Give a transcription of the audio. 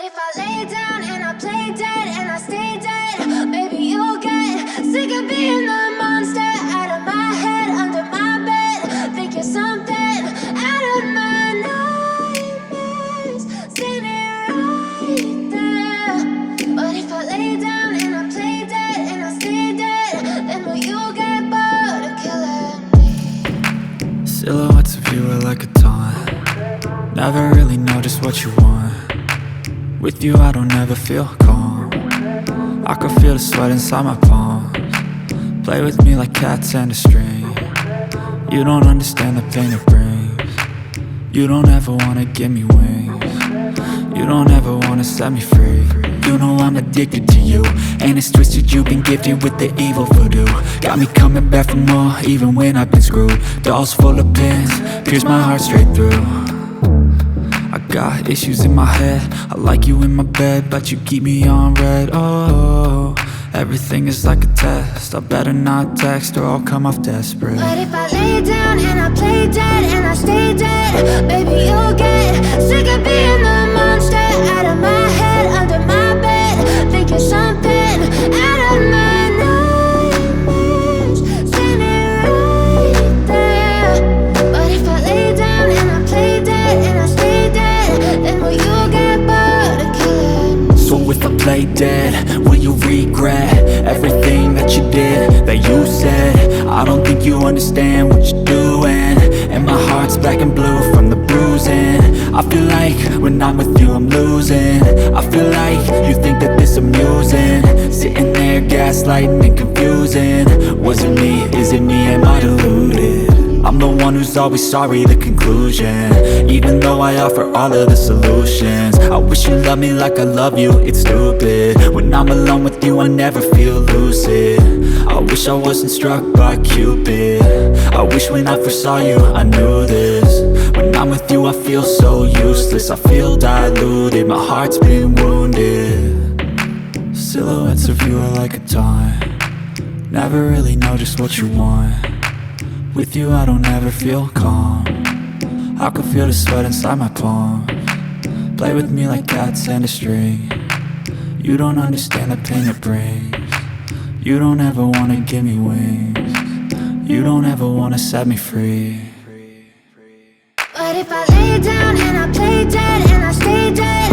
if I lay down and I play dead and I stay dead, maybe you'll get sick of being the monster out of my head, under my bed. Think you're something out of my nightmares, standing right there. But if I lay down and I play dead and I stay dead, then will you get bored of killing me? Silhouettes of you are like a taunt. Never really know just what you want. With you I don't ever feel calm. I can feel the sweat inside my palms. Play with me like cats and a string. You don't understand the pain it brings. You don't ever wanna give me wings. You don't ever wanna set me free. You know I'm addicted to you, and it's twisted, you've been gifted with the evil voodoo. Got me coming back for more, even when I've been screwed. Dolls full of pins, pierce my heart straight through. I got issues in my head, I like you in my bed, but you keep me on red. Oh, everything is like a test, I better not text or I'll come off desperate. But if I lay down and I play dead and I stay dead, baby you'll get sick of being the monster out of my head, under my bed. Think you're something out of my nightmares, standing right there. But if I lay down and I play dead and I stay dead, then will you get bored of killing me? So if I play dead, will you regret everything that you did, that you said? I don't think you understand what you're doing, and my heart's black and blue from the bruising. I feel like when I'm with you I'm losing. I feel like you think that this amusing, sitting there gaslighting and confusing. Was it me? Is it me? Am I deluded? I'm the one who's always sorry, the conclusion, even though I offer all of the solutions. I wish you loved me like I love you, it's stupid. When I'm alone with you I never feel lucid. I wish I wasn't struck by Cupid. I wish when I first saw you I knew this. When I'm with you I feel so useless, I feel diluted, my heart's been wounded. Silhouettes of you are like a taunt. Never really know just what you want. With you I don't ever feel calm. I can feel the sweat inside my palms. Play with me like cats and a string. You don't understand the pain it brings. You don't ever wanna give me wings. You don't ever wanna set me free. But if I lay down and I play dead and I stay dead,